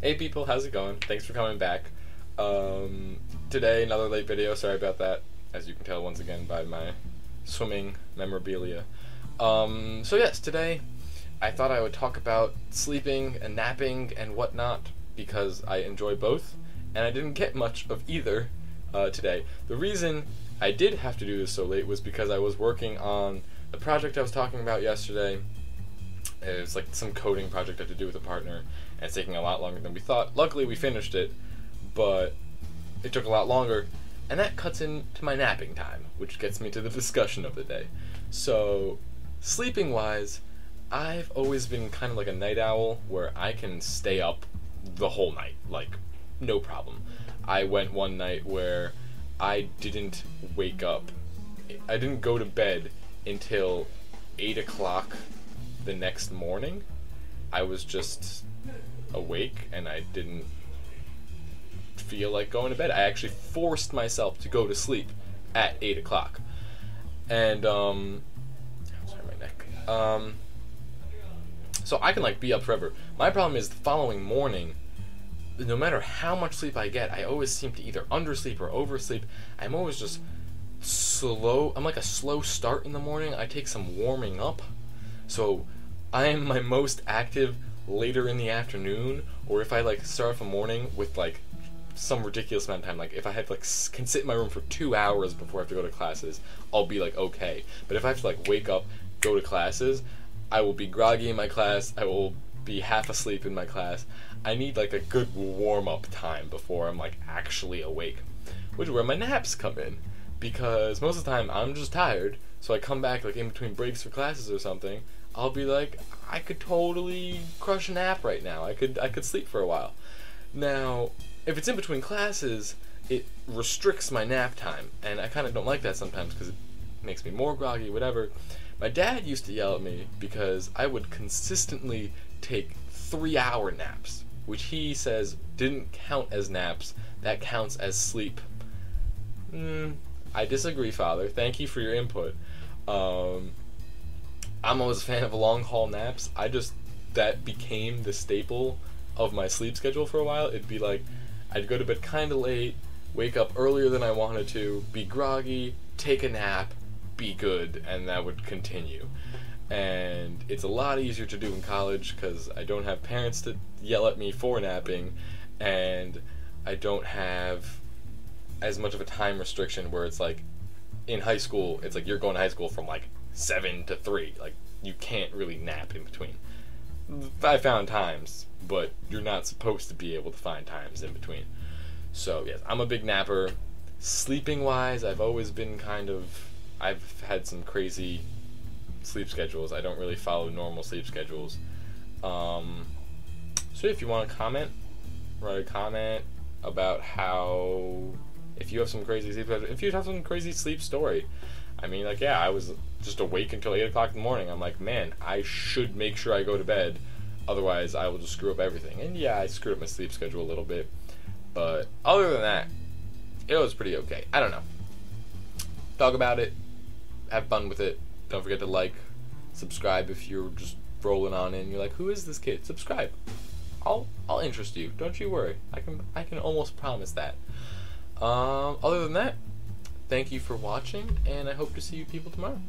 Hey people, how's it going? Thanks for coming back. Today, another late video, sorry about that, as you can tell once again by my swimming memorabilia. So yes, today I thought I would talk about sleeping and napping and whatnot, because I enjoy both, and I didn't get much of either today. The reason I did have to do this so late was because I was working on the project I was talking about yesterday. It was like some coding project I had to do with a partner, and it's taking a lot longer than we thought. Luckily, we finished it, but it took a lot longer, and that cuts into my napping time, which gets me to the discussion of the day. So, sleeping-wise, I've always been kind of like a night owl, where I can stay up the whole night, like, no problem. I went one night where I didn't wake up. I didn't go to bed until 8 o'clock the next morning. I was just awake and I didn't feel like going to bed. I actually forced myself to go to sleep at 8 o'clock. And, sorry, my neck. So I can, like, be up forever. My problem is the following morning, no matter how much sleep I get, I always seem to either undersleep or oversleep. I'm always just slow. I'm like a slow start in the morning. I take some warming up. So I am my most active later in the afternoon, or if I like start off a morning with like some ridiculous amount of time, like if I have like can sit in my room for 2 hours before I have to go to classes, I'll be like okay. But if I have to like wake up, go to classes, I will be groggy in my class, I will be half asleep in my class. I need like a good warm up time before I'm like actually awake, which is where my naps come in, because most of the time I'm just tired, so I come back like in between breaks for classes or something. I'll be like, I could totally crush a nap right now. I could sleep for a while. Now, if it's in between classes, it restricts my nap time, and I kind of don't like that sometimes because it makes me more groggy, whatever. My dad used to yell at me because I would consistently take 3-hour naps, which he says didn't count as naps. That counts as sleep. I disagree, Father. Thank you for your input. I'm always a fan of long haul naps. That became the staple of my sleep schedule for a while. It'd be like, I'd go to bed kinda late, wake up earlier than I wanted to, be groggy, take a nap, be good, and that would continue. And it's a lot easier to do in college because I don't have parents to yell at me for napping, and I don't have as much of a time restriction where it's like, in high school, it's like you're going to high school from like 7 to 3. Like, you can't really nap in between. I found times, but you're not supposed to be able to find times in between. So, yes, I'm a big napper. Sleeping-wise, I've always been I've had some crazy sleep schedules. I don't really follow normal sleep schedules. So if you want to comment, write a comment about if you have some crazy sleep schedule, if you have some crazy sleep story. I mean, like, yeah, I was just awake until 8 o'clock in the morning. I'm like, man, I should make sure I go to bed, otherwise I will just screw up everything. And yeah, I screwed up my sleep schedule a little bit, but other than that, it was pretty okay. I don't know. Talk about it, have fun with it. Don't forget to like, subscribe if you're just rolling on in. You're like, who is this kid? Subscribe. I'll interest you. Don't you worry. I can almost promise that. Other than that, thank you for watching, and I hope to see you people tomorrow.